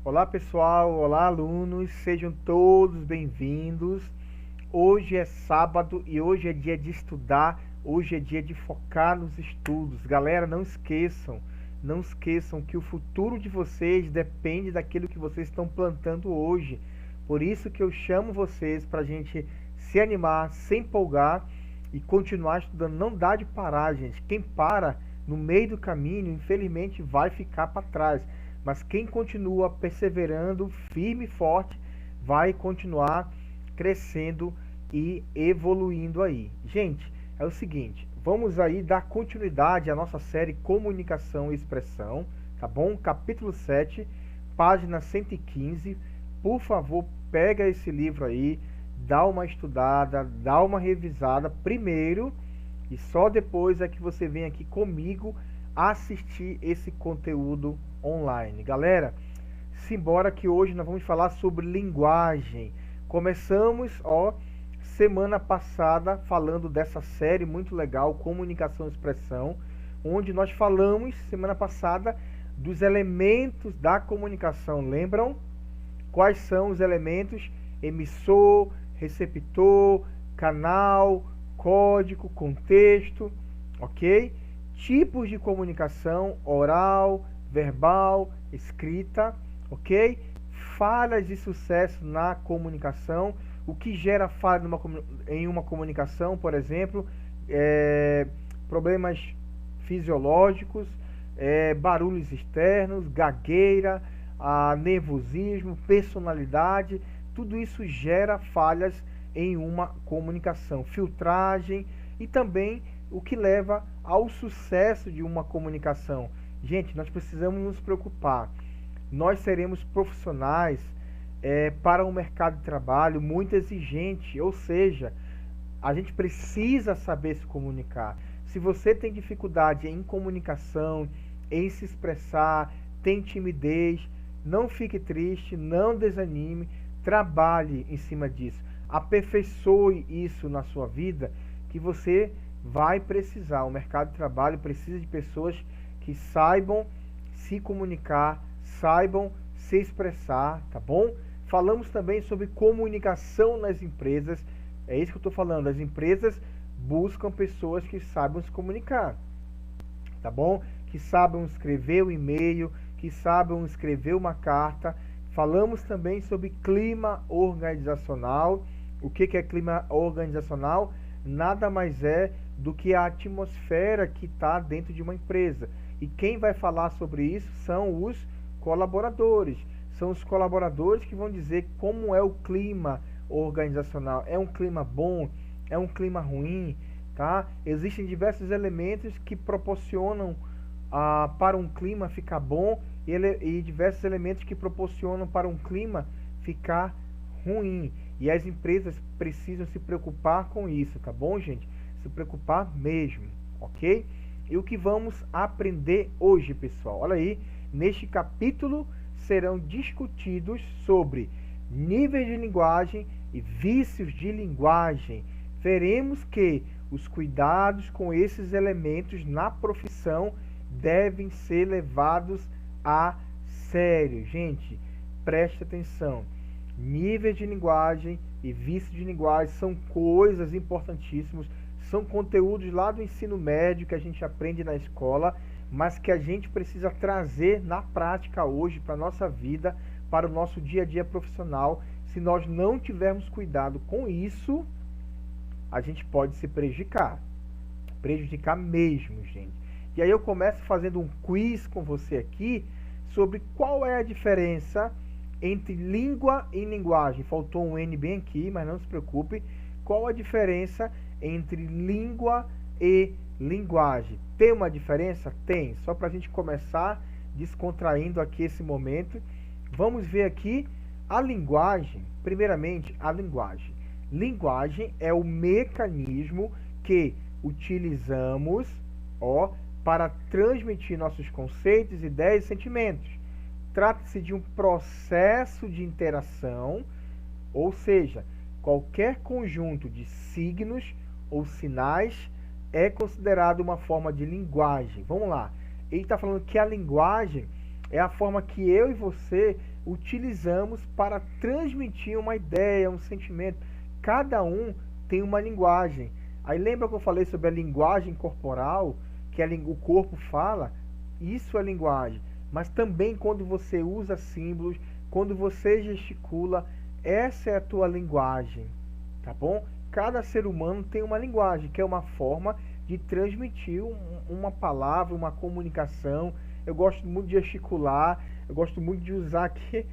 Olá pessoal, olá alunos, sejam todos bem-vindos. Hoje é sábado e hoje é dia de estudar, hoje é dia de focar nos estudos. Galera, não esqueçam que o futuro de vocês depende daquilo que vocês estão plantando hoje. Por isso que eu chamo vocês para a gente se animar, se empolgar e continuar estudando. Não dá de parar, gente. Quem para no meio do caminho, infelizmente, vai ficar para trás. Mas quem continua perseverando, firme e forte, vai continuar crescendo e evoluindo aí. Gente, é o seguinte, vamos aí dar continuidade à nossa série Comunicação e Expressão, tá bom? Capítulo 7, página 115. Por favor, pega esse livro aí, dá uma estudada, dá uma revisada primeiro e só depois é que você vem aqui comigo assistir esse conteúdo online. Galera, simbora que hoje nós vamos falar sobre linguagem. Começamos, semana passada falando dessa série muito legal, Comunicação e Expressão, onde nós falamos semana passada dos elementos da comunicação. Lembram? Quais são os elementos? Emissor, receptor, canal, código, contexto, ok? Tipos de comunicação: oral, verbal, escrita, ok? Falhas de sucesso na comunicação. O que gera falha em uma comunicação, por exemplo, problemas fisiológicos, barulhos externos, gagueira, nervosismo, personalidade. Tudo isso gera falhas em uma comunicação. Filtragem e também o que leva ao sucesso de uma comunicação. Gente, nós precisamos nos preocupar. Nós seremos profissionais para um mercado de trabalho muito exigente, ou seja, a gente precisa saber se comunicar. Se você tem dificuldade em comunicação, em se expressar, tem timidez, não fique triste, não desanime, trabalhe em cima disso. Aperfeiçoe isso na sua vida, que você vai precisar. O mercado de trabalho precisa de pessoas que saibam se comunicar, saibam se expressar, tá bom? Falamos também sobre comunicação nas empresas. É isso que eu estou falando. As empresas buscam pessoas que saibam se comunicar, tá bom? Que saibam escrever um e-mail, que saibam escrever uma carta. Falamos também sobre clima organizacional. O que é clima organizacional? Nada mais é do que a atmosfera que está dentro de uma empresa. E quem vai falar sobre isso são os colaboradores. São os colaboradores que vão dizer como é o clima organizacional. É um clima bom? É um clima ruim? Tá? Existem diversos elementos que proporcionam para um clima ficar bom e diversos elementos que proporcionam para um clima ficar ruim. E as empresas precisam se preocupar com isso, tá bom, gente? Se preocupar mesmo, ok? E o que vamos aprender hoje, pessoal? Olha aí, neste capítulo serão discutidos sobre níveis de linguagem e vícios de linguagem. Veremos que os cuidados com esses elementos na profissão devem ser levados a sério. Gente, preste atenção. Níveis de linguagem e vícios de linguagem são coisas importantíssimas, são conteúdos lá do ensino médio que a gente aprende na escola, mas que a gente precisa trazer na prática hoje para a nossa vida, para o nosso dia a dia profissional. Se nós não tivermos cuidado com isso, a gente pode se prejudicar mesmo, gente. E aí eu começo fazendo um quiz com você aqui sobre qual é a diferença entre língua e linguagem. Faltou um N bem aqui, mas não se preocupe. Qual a diferença entre língua e linguagem? Tem uma diferença? Tem. Só para a gente começar descontraindo aqui esse momento. Vamos ver aqui a linguagem. Primeiramente, a linguagem. Linguagem é o mecanismo que utilizamos, para transmitir nossos conceitos, ideias e sentimentos. Trata-se de um processo de interação, ou seja, qualquer conjunto de signos ou sinais é considerado uma forma de linguagem. Vamos lá. Ele está falando que a linguagem É a forma que eu e você utilizamos para transmitir uma ideia, um sentimento. Cada um tem uma linguagem. Aí lembra que eu falei sobre a linguagem corporal, que o corpo fala? Isso é linguagem. Mas também quando você usa símbolos, quando você gesticula, essa é a tua linguagem, tá bom? Cada ser humano tem uma linguagem, que é uma forma de transmitir uma palavra, uma comunicação. Eu gosto muito de gesticular, eu gosto muito de usar aqui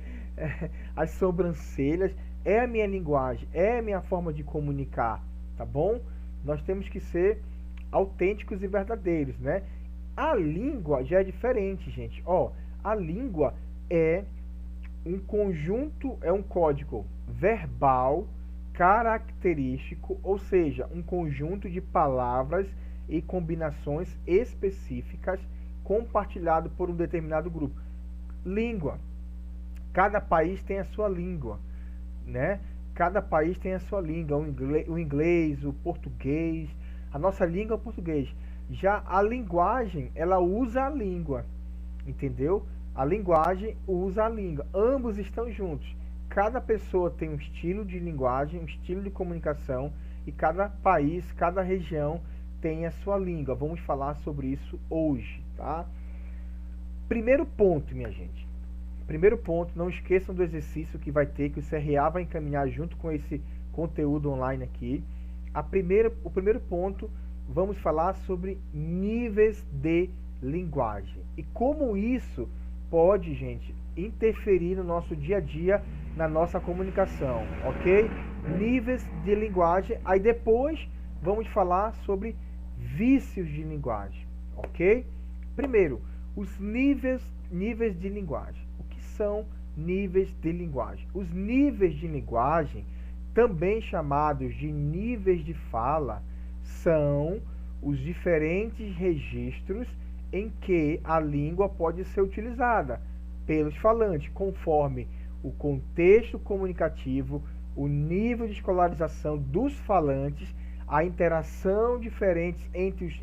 as sobrancelhas. É a minha linguagem, é a minha forma de comunicar, tá bom? Nós temos que ser autênticos e verdadeiros, né? A língua já é diferente, gente. Ó, a língua é um conjunto, é um código verbal característico, ou seja, um conjunto de palavras e combinações específicas compartilhado por um determinado grupo. Língua. Cada país tem a sua língua, né? Cada país tem a sua língua, o inglês, o português. A nossa língua é o português. Já a linguagem, ela usa a língua, entendeu? A linguagem usa a língua. Ambos estão juntos. Cada pessoa tem um estilo de linguagem, um estilo de comunicação, e cada país, cada região tem a sua língua. Vamos falar sobre isso hoje, tá? Primeiro ponto, minha gente. Primeiro ponto, não esqueçam do exercício que vai ter, que o CRA vai encaminhar junto com esse conteúdo online aqui. O primeiro ponto, vamos falar sobre níveis de linguagem. E como isso pode, gente, interferir no nosso dia a dia, na nossa comunicação, ok? Níveis de linguagem. Aí depois vamos falar sobre vícios de linguagem, ok? Primeiro, os níveis de linguagem. O que são níveis de linguagem? Os níveis de linguagem, também chamados de níveis de fala, são os diferentes registros em que a língua pode ser utilizada pelos falantes, conforme o contexto comunicativo, o nível de escolarização dos falantes, a interação diferente entre os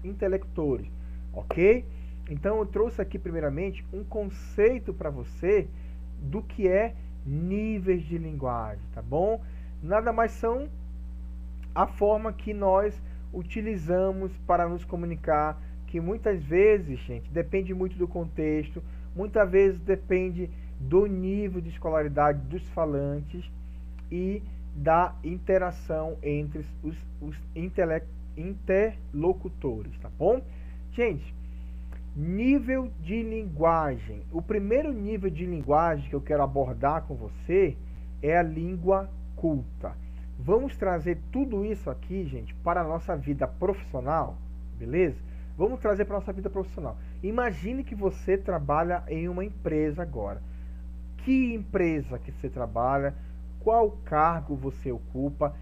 intelectores, ok? Então eu trouxe aqui primeiramente um conceito para você do que é níveis de linguagem, tá bom? Nada mais são a forma que nós utilizamos para nos comunicar, que muitas vezes, gente, depende muito do contexto, muitas vezes depende do nível de escolaridade dos falantes e da interação entre os interlocutores, tá bom? Gente, nível de linguagem. O primeiro nível de linguagem que eu quero abordar com você é a língua culta. Vamos trazer tudo isso aqui, gente, para a nossa vida profissional, beleza? Vamos trazer para a nossa vida profissional. Imagine que você trabalha em uma empresa agora. Que empresa que você trabalha? Qual cargo você ocupa?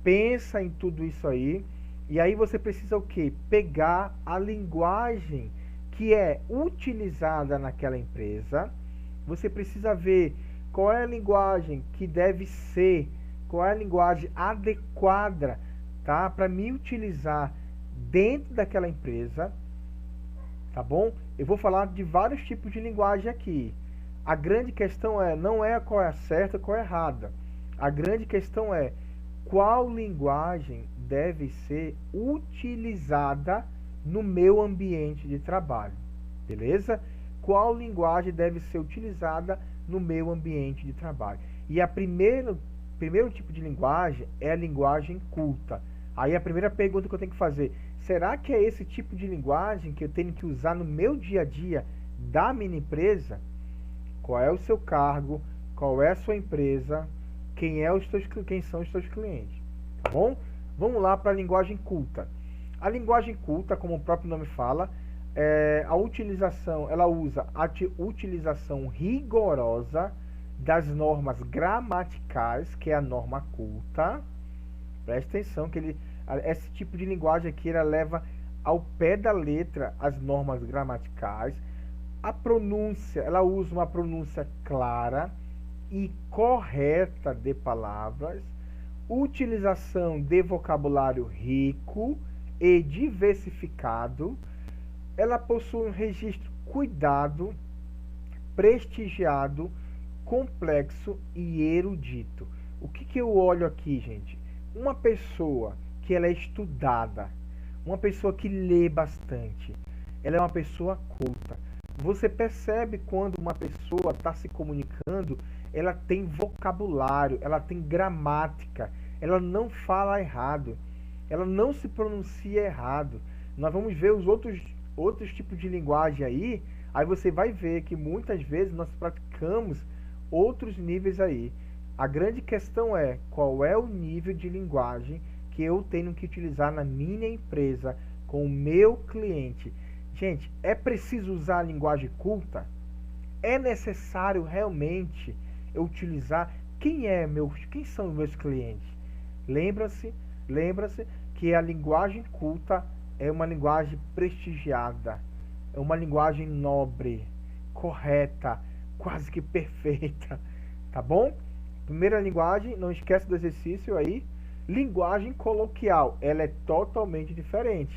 Pensa em tudo isso aí. E aí você precisa o quê? Pegar a linguagem que é utilizada naquela empresa. Você precisa ver qual é a linguagem que deve ser, qual é a linguagem adequada, tá? Para me utilizar dentro daquela empresa, tá bom? Eu vou falar de vários tipos de linguagem aqui. A grande questão não é qual é a certa, qual é a errada. A grande questão é qual linguagem deve ser utilizada no meu ambiente de trabalho, beleza? Qual linguagem deve ser utilizada no meu ambiente de trabalho? E a primeiro tipo de linguagem é a linguagem culta. Aí a primeira pergunta que eu tenho que fazer, será que é esse tipo de linguagem que eu tenho que usar no meu dia a dia da minha empresa? Qual é o seu cargo? Qual é a sua empresa? Quem são os seus clientes? Tá bom? Vamos lá para a linguagem culta. A linguagem culta, como o próprio nome fala, ela usa a utilização rigorosa das normas gramaticais, que é a norma culta. Presta atenção que esse tipo de linguagem aqui ela leva ao pé da letra as normas gramaticais. A pronúncia, ela usa uma pronúncia clara e correta de palavras, utilização de vocabulário rico e diversificado. Ela possui um registro cuidado prestigiado, complexo e erudito. O que eu olho aqui, gente? Uma pessoa que ela é estudada, uma pessoa que lê bastante, ela é uma pessoa culta. Você percebe quando uma pessoa está se comunicando, ela tem vocabulário, ela tem gramática, ela não fala errado, ela não se pronuncia errado. Nós vamos ver os outros tipos de linguagem aí você vai ver que muitas vezes nós praticamos outros níveis aí. A grande questão é qual é o nível de linguagem que eu tenho que utilizar na minha empresa, com o meu cliente. Gente, é preciso usar a linguagem culta? É necessário realmente eu utilizar? Quem são os meus clientes? Lembra-se que a linguagem culta é uma linguagem prestigiada, é uma linguagem nobre, correta, quase que perfeita, tá bom? Primeira linguagem, não esquece do exercício aí. Linguagem coloquial, ela é totalmente diferente.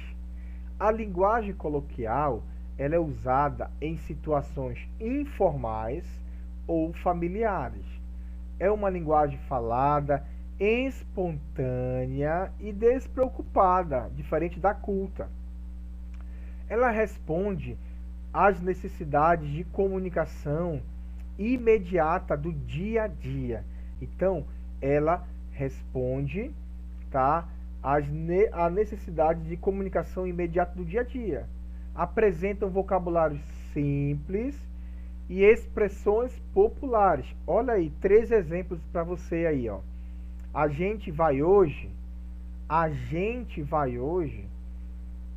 A linguagem coloquial, ela é usada em situações informais ou familiares. É uma linguagem falada, espontânea e despreocupada, diferente da culta. Ela responde às necessidades de comunicação imediata do dia a dia. Então, ela responde, tá, à necessidade de comunicação imediata do dia a dia. Apresenta um vocabulário simples e expressões populares. Olha aí, 3 exemplos para você aí, ó. A gente vai hoje.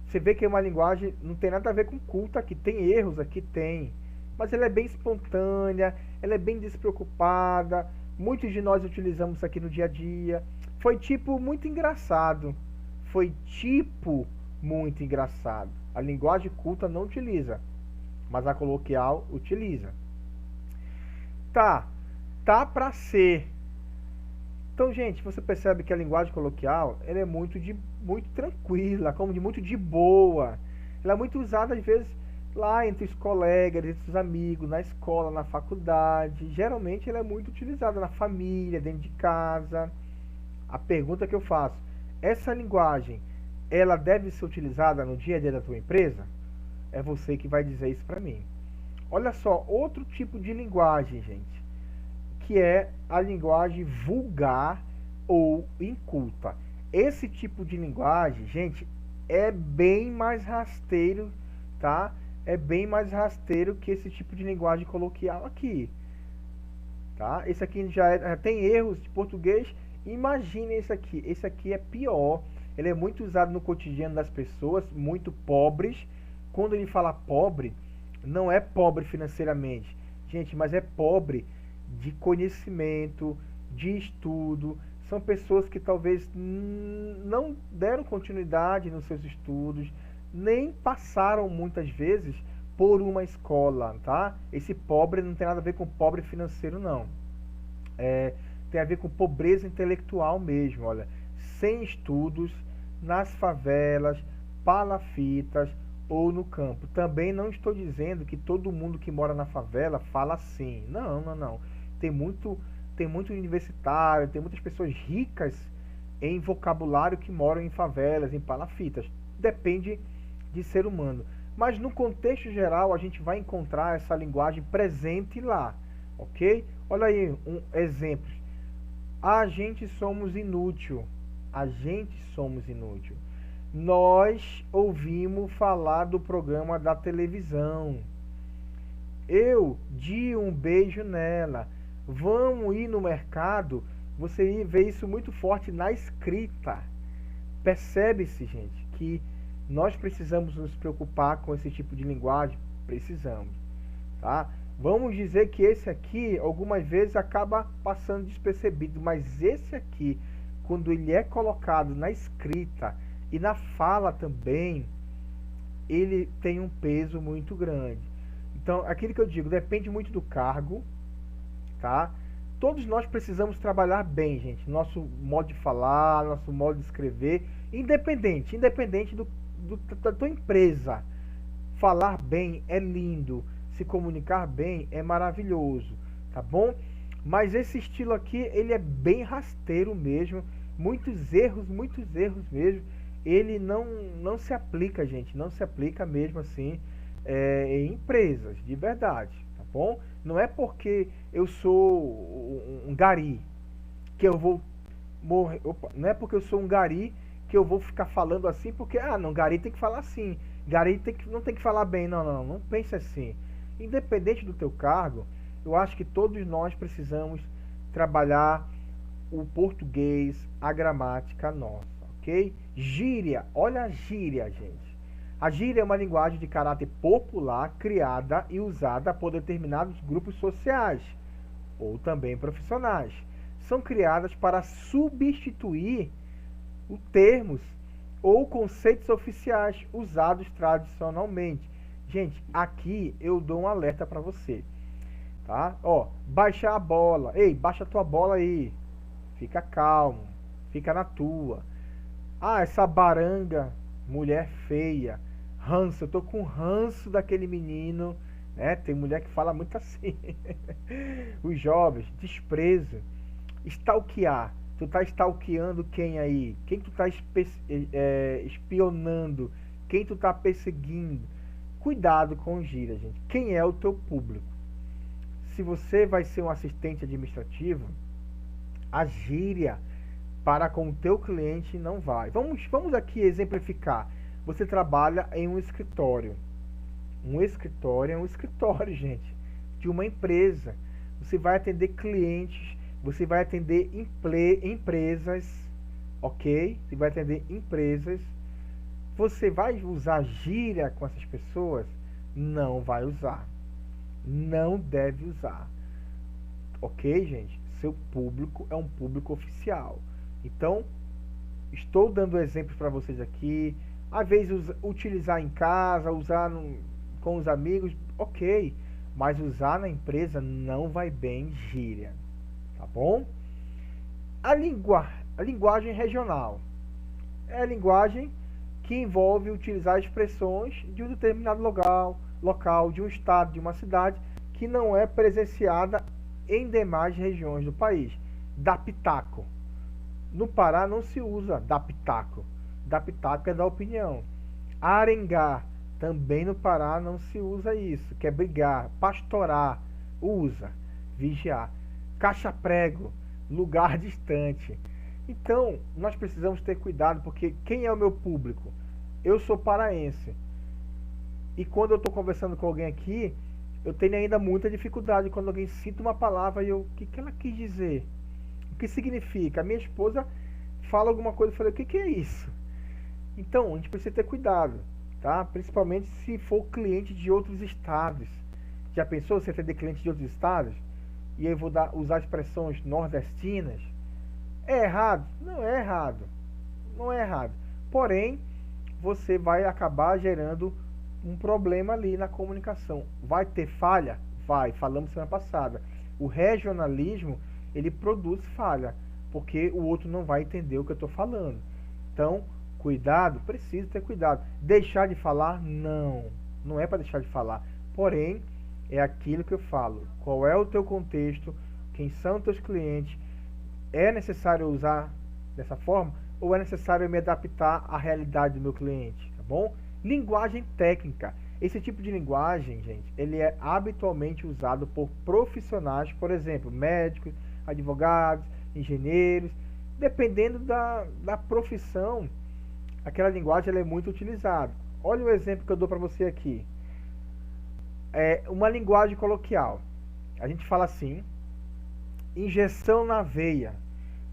Você vê que é uma linguagem, não tem nada a ver com culta aqui, tem erros aqui, tem. Mas ela é bem espontânea, ela é bem despreocupada. Muitos de nós utilizamos isso aqui no dia a dia. Foi tipo muito engraçado. A linguagem culta não utiliza, mas a coloquial utiliza. Tá para ser. Então, gente, você percebe que a linguagem coloquial, ela é muito tranquila, muito de boa. Ela é muito usada às vezes lá entre os colegas, entre os amigos, na escola, na faculdade. Geralmente ela é muito utilizada na família, dentro de casa. A pergunta que eu faço, essa linguagem, ela deve ser utilizada no dia a dia da tua empresa? É você que vai dizer isso para mim. Olha só, outro tipo de linguagem, gente, que é a linguagem vulgar ou inculta. Esse tipo de linguagem, gente, é bem mais rasteiro, tá? É bem mais rasteiro que esse tipo de linguagem coloquial aqui, tá? Esse aqui já tem erros de português. Imagine esse aqui. Esse aqui é pior. Ele é muito usado no cotidiano das pessoas, muito pobres. Quando ele fala pobre, não é pobre financeiramente, gente, mas é pobre de conhecimento, de estudo. São pessoas que talvez não deram continuidade nos seus estudos, nem passaram muitas vezes por uma escola, tá? Esse pobre não tem nada a ver com pobre financeiro, não. Tem a ver com pobreza intelectual mesmo, olha. Sem estudos, nas favelas, palafitas ou no campo. Também não estou dizendo que todo mundo que mora na favela fala assim. Não. Tem muito universitário, tem muitas pessoas ricas em vocabulário que moram em favelas, em palafitas. Depende de ser humano. Mas no contexto geral a gente vai encontrar essa linguagem presente lá, ok? Olha aí um exemplo. A gente somos inútil. Nós ouvimos falar do programa da televisão. Eu di um beijo nela. Vamos ir no mercado. Você vê isso muito forte na escrita. Percebe-se, gente, que nós precisamos nos preocupar com esse tipo de linguagem. Precisamos, tá? Vamos dizer que esse aqui, algumas vezes, acaba passando despercebido. Mas esse aqui, quando ele é colocado na escrita e na fala também, ele tem um peso muito grande. Então, aquilo que eu digo, depende muito do cargo, tá? Todos nós precisamos trabalhar bem, gente. Nosso modo de falar, nosso modo de escrever, independente da tua empresa. Falar bem é lindo. se comunicar bem é maravilhoso, tá bom? Mas esse estilo aqui, ele é bem rasteiro mesmo, muitos erros mesmo. Ele não se aplica, gente, não se aplica mesmo assim em empresas, de verdade, tá bom? Não é porque eu sou um gari que eu vou morrer. Opa, não é porque eu sou um gari que eu vou ficar falando assim, porque, não, gari tem que falar assim. Gari não tem que falar bem. Não pense assim. Independente do teu cargo, eu acho que todos nós precisamos trabalhar o português, a gramática nossa, ok? Gíria, olha a gíria, gente. A gíria é uma linguagem de caráter popular criada e usada por determinados grupos sociais ou também profissionais. São criadas para substituir os termos ou conceitos oficiais usados tradicionalmente. Gente, aqui eu dou um alerta para você, tá? Ó, baixar a bola. Ei, baixa a tua bola aí. Fica calmo, fica na tua. Essa baranga, mulher feia. Ranço, eu tô com ranço daquele menino, né? Tem mulher que fala muito assim. Os jovens, desprezo. Stalkear. Tu tá stalkeando quem aí? Quem tu tá espionando? Quem tu tá perseguindo? Cuidado com gíria, gente. Quem é o teu público? Se você vai ser um assistente administrativo, a gíria para com o teu cliente não vai. Vamos aqui exemplificar. Você trabalha em um escritório. Um escritório é um escritório, gente, de uma empresa. Você vai atender clientes, você vai atender empresas, ok? Você vai atender empresas. Você vai usar gíria com essas pessoas? Não vai usar. Não deve usar. Ok, gente? Seu público é um público oficial. Então, estou dando exemplos para vocês aqui. Às vezes, utilizar em casa, usar com os amigos, ok. Mas usar na empresa não vai bem gíria. Tá bom? A linguagem regional é a linguagem que envolve utilizar expressões de um determinado local, de um estado, de uma cidade, que não é presenciada em demais regiões do país. Dá pitaco. No Pará não se usa dá pitaco. Dá pitaco é dar opinião. Arengar. Também no Pará não se usa isso. Que é brigar. Pastorar. Usa. Vigiar. Caixa-prego. Lugar distante. Então, nós precisamos ter cuidado, porque quem é o meu público? Eu sou paraense. E quando eu estou conversando com alguém aqui, eu tenho ainda muita dificuldade quando alguém cita uma palavra e o que ela quis dizer? O que significa? A minha esposa fala alguma coisa e eu falei, o que é isso? Então, a gente precisa ter cuidado, tá? Principalmente se for cliente de outros estados. Já pensou você atender cliente de outros estados? E eu vou usar expressões nordestinas? É errado? Não é errado. Não é errado. Porém, você vai acabar gerando um problema ali na comunicação. Vai ter falha? Vai. Falamos semana passada. O regionalismo, ele produz falha, porque o outro não vai entender o que eu estou falando. Então, cuidado, preciso ter cuidado. Deixar de falar? Não. Não é para deixar de falar. Porém, é aquilo que eu falo. Qual é o teu contexto? Quem são os teus clientes? É necessário usar dessa forma? Ou é necessário me adaptar à realidade do meu cliente? Tá bom? Linguagem técnica. Esse tipo de linguagem, gente, ele é habitualmente usado por profissionais, por exemplo, médicos, advogados, engenheiros. Dependendo da profissão, aquela linguagem ela é muito utilizada. Olha o exemplo que eu dou para você aqui. É uma linguagem coloquial. A gente fala assim, injeção na veia.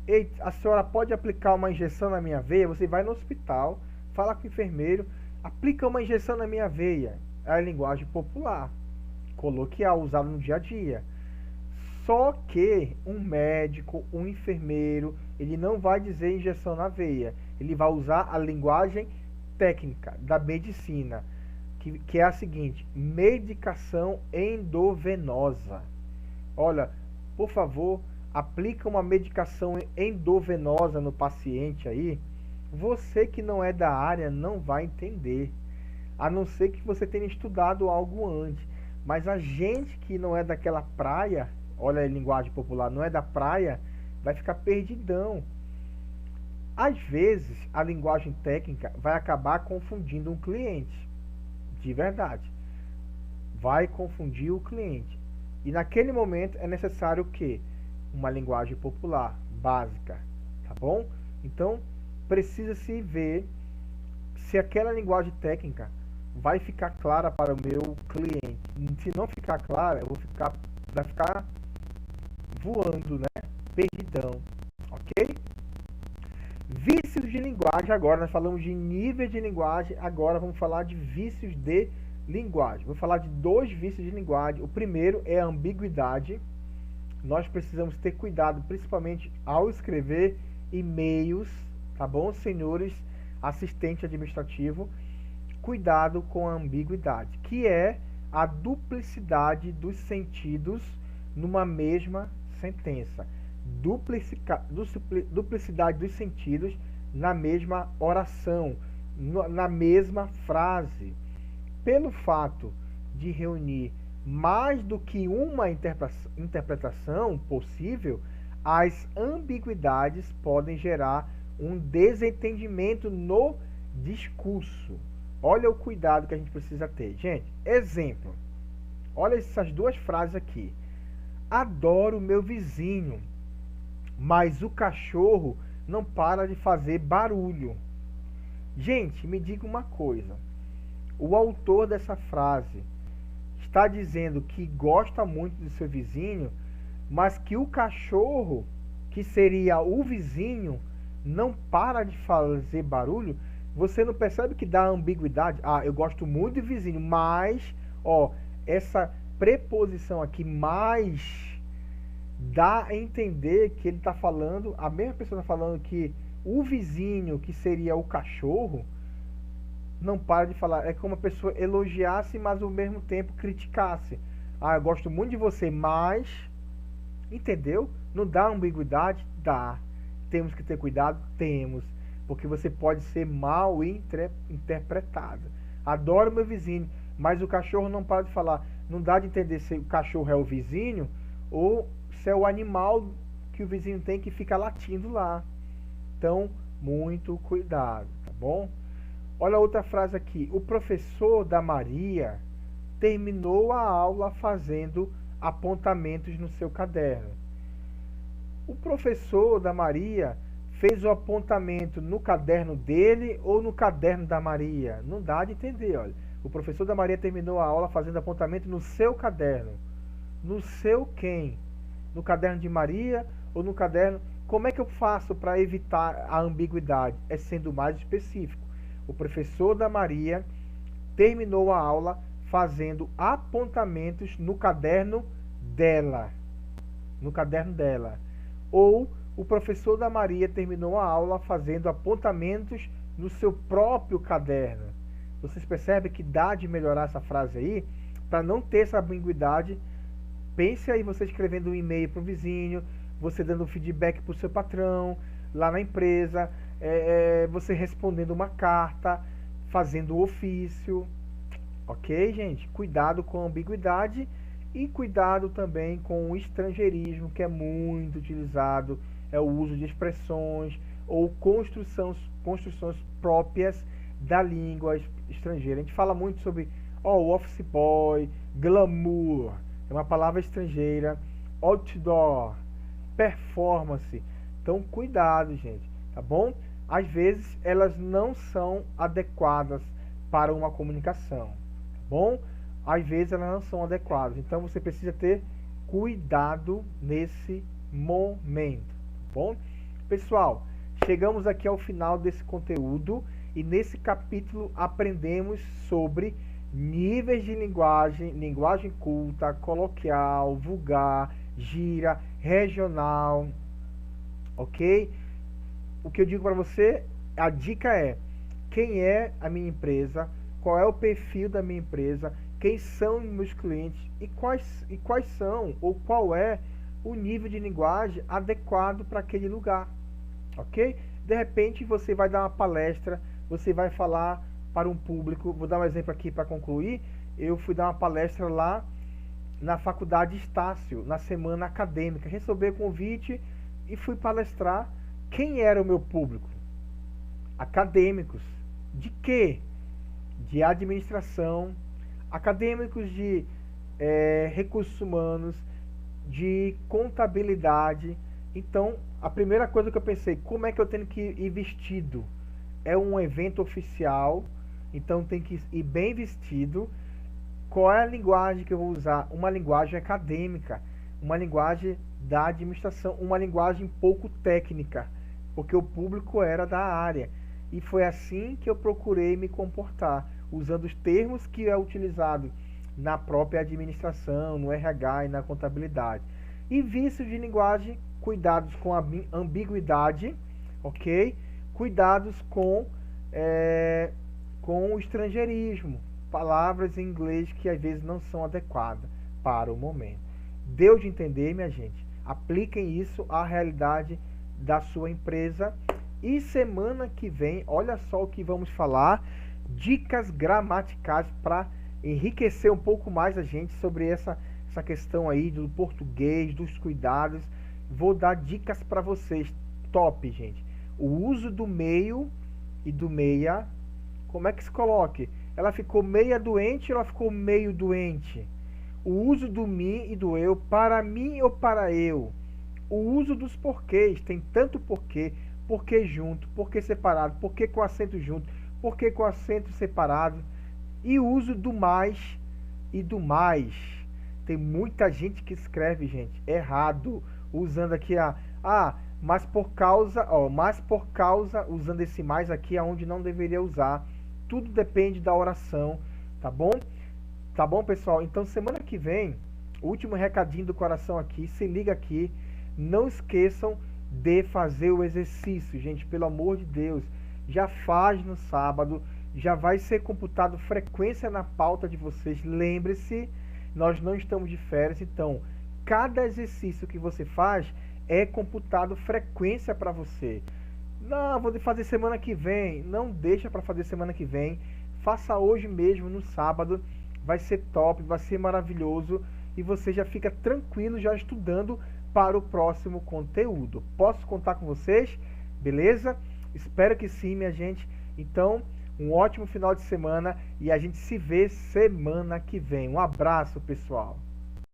Ei, a senhora pode aplicar uma injeção na minha veia? Você vai no hospital, fala com o enfermeiro, aplica uma injeção na minha veia. É a linguagem popular, coloquial, usada no dia a dia. Só que um médico, um enfermeiro, ele não vai dizer injeção na veia. Ele vai usar a linguagem técnica da medicina, que é a seguinte: medicação endovenosa. Olha, por favor, aplica uma medicação endovenosa no paciente aí. Você que não é da área não vai entender, a não ser que você tenha estudado algo antes. Mas a gente que não é daquela praia, olha a linguagem popular, não é da praia, vai ficar perdidão. Às vezes, a linguagem técnica vai acabar confundindo um cliente, de verdade. Vai confundir o cliente. E naquele momento é necessário o quê? Uma linguagem popular, básica, tá bom? Então, precisa-se ver se aquela linguagem técnica vai ficar clara para o meu cliente. Se não ficar clara, vai ficar voando, né? Perdidão, ok? Vícios de linguagem. Agora nós falamos de níveis de linguagem, agora vamos falar de vícios de linguagem. Vou falar de 2 vícios de linguagem. O primeiro é a ambiguidade. Nós precisamos ter cuidado, principalmente ao escrever e-mails, tá bom, senhores assistente administrativo? Cuidado com a ambiguidade, que é a duplicidade dos sentidos numa mesma sentença. Duplicidade dos sentidos na mesma oração, na mesma frase. Pelo fato de reunir mais do que uma interpretação possível, as ambiguidades podem gerar um desentendimento no discurso. Olha o cuidado que a gente precisa ter. Gente, exemplo. Olha essas 2 frases aqui. Adoro meu vizinho, mas o cachorro não para de fazer barulho. Gente, me diga uma coisa. O autor dessa frase está dizendo que gosta muito do seu vizinho, mas que o cachorro, que seria o vizinho, não para de fazer barulho? Você não percebe que dá ambiguidade? Ah, eu gosto muito do vizinho, mas, ó, essa preposição aqui, mais, dá a entender que ele está falando, a mesma pessoa está falando que o vizinho, que seria o cachorro, não para de falar. É como a pessoa elogiasse, mas ao mesmo tempo criticasse. Ah, eu gosto muito de você, mas... Entendeu? Não dá ambiguidade? Dá. Temos que ter cuidado? Temos. Porque você pode ser mal interpretado. Adoro meu vizinho, mas o cachorro não para de falar. Não dá de entender se o cachorro é o vizinho ou se é o animal que o vizinho tem que fica latindo lá. Então, muito cuidado, tá bom? Olha outra frase aqui. O professor da Maria terminou a aula fazendo apontamentos no seu caderno. O professor da Maria fez o apontamento no caderno dele ou no caderno da Maria? Não dá de entender, olha. O professor da Maria terminou a aula fazendo apontamento no seu caderno. No seu quem? No caderno de Maria ou no caderno... Como é que eu faço para evitar a ambiguidade? É sendo mais específico. O professor da Maria terminou a aula fazendo apontamentos no caderno dela. No caderno dela. Ou o professor da Maria terminou a aula fazendo apontamentos no seu próprio caderno. Vocês percebem que dá de melhorar essa frase aí? Para não ter essa ambiguidade, pense aí você escrevendo um e-mail para o vizinho, você dando feedback para o seu patrão, lá na empresa, você respondendo uma carta, fazendo o ofício. Ok, gente? Cuidado com a ambiguidade e cuidado também com o estrangeirismo, que é muito utilizado, é o uso de expressões ou construções próprias da língua estrangeira. A gente fala muito sobre office boy, glamour, é uma palavra estrangeira, outdoor, performance. Então, cuidado, gente, tá bom? Às vezes, elas não são adequadas para uma comunicação, tá bom? Às vezes, elas não são adequadas. Então, você precisa ter cuidado nesse momento, tá bom? Pessoal, chegamos aqui ao final desse conteúdo e nesse capítulo aprendemos sobre níveis de linguagem, linguagem culta, coloquial, vulgar, gíria, regional, ok? O que eu digo para você, a dica é, quem é a minha empresa, qual é o perfil da minha empresa, quem são meus clientes e quais são ou qual é o nível de linguagem adequado para aquele lugar, ok? De repente você vai dar uma palestra, você vai falar para um público, vou dar um exemplo aqui para concluir, eu fui dar uma palestra lá na Faculdade Estácio, na semana acadêmica. Recebi o convite e fui palestrar. Quem era o meu público? Acadêmicos. De quê? De administração, acadêmicos de recursos humanos, de contabilidade. Então, a primeira coisa que eu pensei, como é que eu tenho que ir vestido? É um evento oficial, então tem que ir bem vestido. Qual é a linguagem que eu vou usar? Uma linguagem acadêmica, uma linguagem da administração, uma linguagem pouco técnica, porque o público era da área. E foi assim que eu procurei me comportar, usando os termos que é utilizado na própria administração, no RH e na contabilidade. E vícios de linguagem, cuidados com a ambiguidade, ok? Cuidados com o estrangeirismo, palavras em inglês que às vezes não são adequadas para o momento. Deu de entender, minha gente? Apliquem isso à realidade da sua empresa. E semana que vem, olha só o que vamos falar, dicas gramaticais para enriquecer um pouco mais a gente sobre essa questão aí do português, dos cuidados. Vou dar dicas para vocês, top, gente. O uso do meio e do meia, como é que se coloque? Ela ficou meia doente ou ela ficou meio doente? O uso do mim e do eu, para mim ou para eu? O uso dos porquês, tem tanto porquê, porquê junto, porquê separado, porquê com acento junto, porquê com acento separado. E o uso do mais e do mais. Tem muita gente que escreve, gente, errado, usando aqui mas por causa, usando esse mais aqui aonde não deveria usar. Tudo depende da oração, tá bom? Tá bom, pessoal? Então, semana que vem, último recadinho do coração aqui, se liga aqui, não esqueçam de fazer o exercício, gente, pelo amor de Deus, já faz no sábado, já vai ser computado frequência na pauta de vocês, lembre-se, nós não estamos de férias, então, cada exercício que você faz é computado frequência para você. Não, vou fazer semana que vem, não deixa para fazer semana que vem, faça hoje mesmo, no sábado, vai ser top, vai ser maravilhoso, e você já fica tranquilo, já estudando para o próximo conteúdo. Posso contar com vocês? Beleza? Espero que sim, minha gente. Então, um ótimo final de semana e a gente se vê semana que vem. Um abraço, pessoal.